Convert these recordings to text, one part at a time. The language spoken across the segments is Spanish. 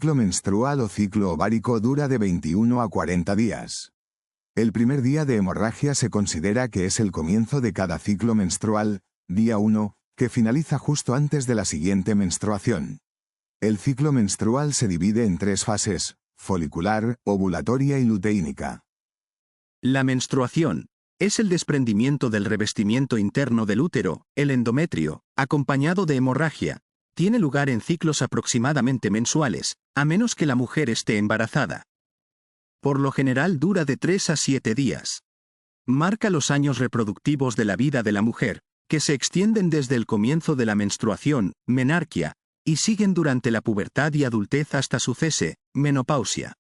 ciclo menstrual o ciclo ovárico dura de 21 a 40 días. El primer día de hemorragia se considera que es el comienzo de cada ciclo menstrual, día 1, que finaliza justo antes de la siguiente menstruación. El ciclo menstrual se divide en 3 fases: folicular, ovulatoria y luteínica. La menstruación es el desprendimiento del revestimiento interno del útero, el endometrio, acompañado de hemorragia. Tiene lugar en ciclos aproximadamente mensuales, a menos que la mujer esté embarazada. Por lo general dura de 3 a 7 días. Marca los años reproductivos de la vida de la mujer, que se extienden desde el comienzo de la menstruación, menarquia, y siguen durante la pubertad y adultez hasta su cese, menopausia.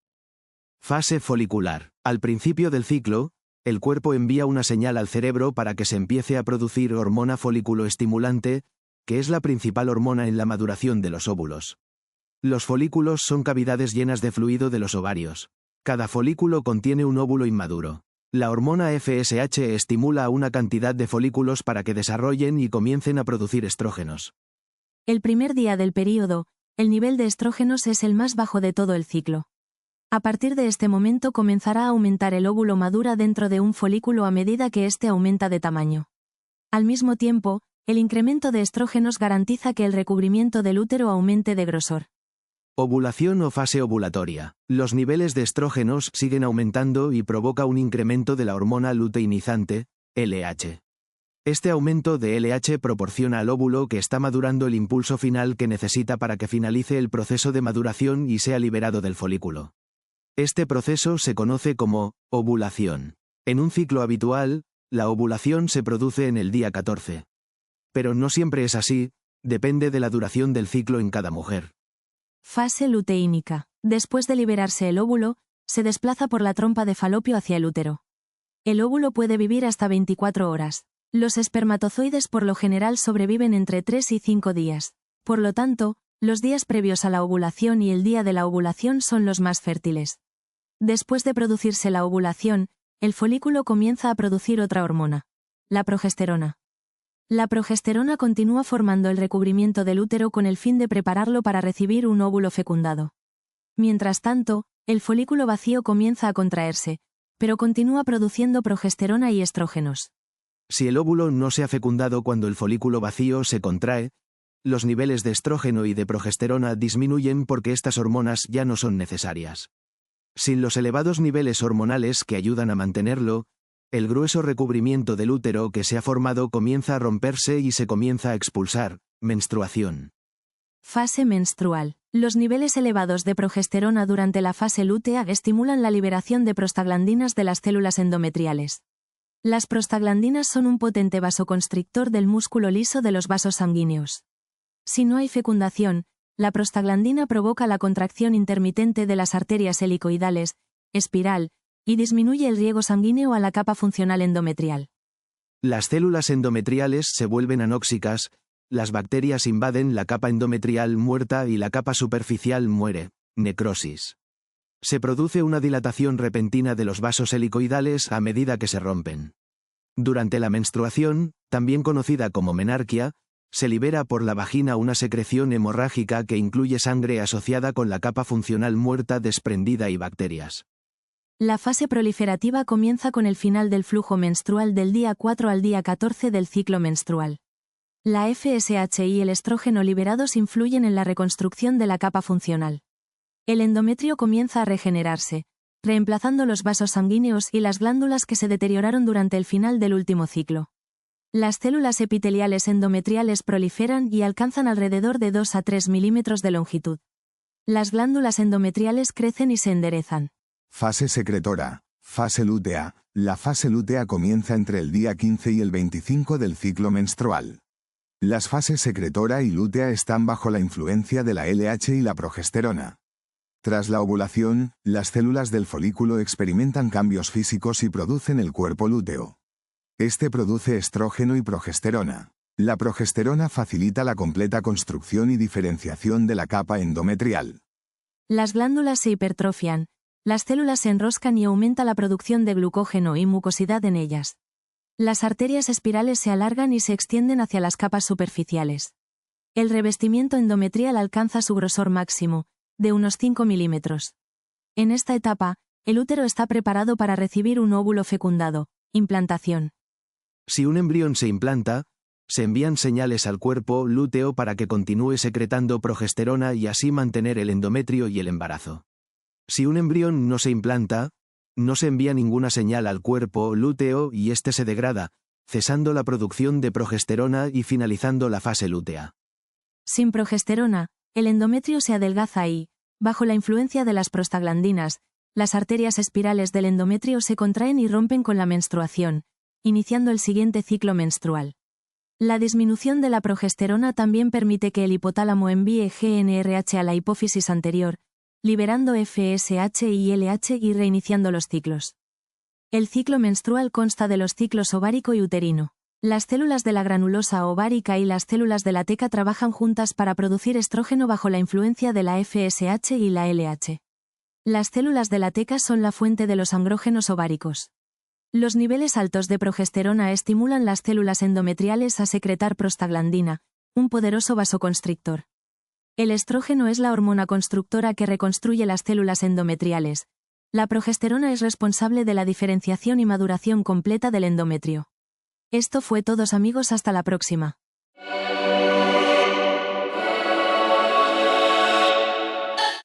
Fase folicular. Al principio del ciclo, el cuerpo envía una señal al cerebro para que se empiece a producir hormona folículo estimulante, que es la principal hormona en la maduración de los óvulos. Los folículos son cavidades llenas de fluido de los ovarios. Cada folículo contiene un óvulo inmaduro. La hormona FSH estimula a una cantidad de folículos para que desarrollen y comiencen a producir estrógenos. El primer día del período, el nivel de estrógenos es el más bajo de todo el ciclo. A partir de este momento comenzará a aumentar el óvulo madura dentro de un folículo a medida que éste aumenta de tamaño. Al mismo tiempo, el incremento de estrógenos garantiza que el recubrimiento del útero aumente de grosor. Ovulación o fase ovulatoria. Los niveles de estrógenos siguen aumentando y provoca un incremento de la hormona luteinizante, LH. Este aumento de LH proporciona al óvulo que está madurando el impulso final que necesita para que finalice el proceso de maduración y sea liberado del folículo. Este proceso se conoce como ovulación. En un ciclo habitual, la ovulación se produce en el día 14. Pero no siempre es así, depende de la duración del ciclo en cada mujer. Fase luteínica. Después de liberarse el óvulo, se desplaza por la trompa de falopio hacia el útero. El óvulo puede vivir hasta 24 horas. Los espermatozoides por lo general sobreviven entre 3 y 5 días. Por lo tanto, los días previos a la ovulación y el día de la ovulación son los más fértiles. Después de producirse la ovulación, el folículo comienza a producir otra hormona, la progesterona. La progesterona continúa formando el recubrimiento del útero con el fin de prepararlo para recibir un óvulo fecundado. Mientras tanto, el folículo vacío comienza a contraerse, pero continúa produciendo progesterona y estrógenos. Si el óvulo no se ha fecundado cuando el folículo vacío se contrae, los niveles de estrógeno y de progesterona disminuyen porque estas hormonas ya no son necesarias. Sin los elevados niveles hormonales que ayudan a mantenerlo, el grueso recubrimiento del útero que se ha formado comienza a romperse y se comienza a expulsar. Menstruación. Fase menstrual. Los niveles elevados de progesterona durante la fase lútea estimulan la liberación de prostaglandinas de las células endometriales. Las prostaglandinas son un potente vasoconstrictor del músculo liso de los vasos sanguíneos. Si no hay fecundación, la prostaglandina provoca la contracción intermitente de las arterias helicoidales, espiral, y disminuye el riego sanguíneo a la capa funcional endometrial. Las células endometriales se vuelven anóxicas, las bacterias invaden la capa endometrial muerta y la capa superficial muere, necrosis. Se produce una dilatación repentina de los vasos helicoidales a medida que se rompen. Durante la menstruación, también conocida como menarquia, se libera por la vagina una secreción hemorrágica que incluye sangre asociada con la capa funcional muerta desprendida y bacterias. La fase proliferativa comienza con el final del flujo menstrual del día 4 al día 14 del ciclo menstrual. La FSH y el estrógeno liberados influyen en la reconstrucción de la capa funcional. El endometrio comienza a regenerarse, reemplazando los vasos sanguíneos y las glándulas que se deterioraron durante el final del último ciclo. Las células epiteliales endometriales proliferan y alcanzan alrededor de 2 a 3 milímetros de longitud. Las glándulas endometriales crecen y se enderezan. Fase secretora. Fase lútea. La fase lútea comienza entre el día 15 y el 25 del ciclo menstrual. Las fases secretora y lútea están bajo la influencia de la LH y la progesterona. Tras la ovulación, las células del folículo experimentan cambios físicos y producen el cuerpo lúteo. Este produce estrógeno y progesterona. La progesterona facilita la completa construcción y diferenciación de la capa endometrial. Las glándulas se hipertrofian, las células se enroscan y aumenta la producción de glucógeno y mucosidad en ellas. Las arterias espirales se alargan y se extienden hacia las capas superficiales. El revestimiento endometrial alcanza su grosor máximo, de unos 5 milímetros. En esta etapa, el útero está preparado para recibir un óvulo fecundado, implantación. Si un embrión se implanta, se envían señales al cuerpo lúteo para que continúe secretando progesterona y así mantener el endometrio y el embarazo. Si un embrión no se implanta, no se envía ninguna señal al cuerpo lúteo y éste se degrada, cesando la producción de progesterona y finalizando la fase lútea. Sin progesterona, el endometrio se adelgaza y, bajo la influencia de las prostaglandinas, las arterias espirales del endometrio se contraen y rompen con la menstruación, iniciando el siguiente ciclo menstrual. La disminución de la progesterona también permite que el hipotálamo envíe GnRH a la hipófisis anterior, liberando FSH y LH y reiniciando los ciclos. El ciclo menstrual consta de los ciclos ovárico y uterino. Las células de la granulosa ovárica y las células de la teca trabajan juntas para producir estrógeno bajo la influencia de la FSH y la LH. Las células de la teca son la fuente de los andrógenos ováricos. Los niveles altos de progesterona estimulan las células endometriales a secretar prostaglandina, un poderoso vasoconstrictor. El estrógeno es la hormona constructora que reconstruye las células endometriales. La progesterona es responsable de la diferenciación y maduración completa del endometrio. Esto fue todo, amigos, hasta la próxima.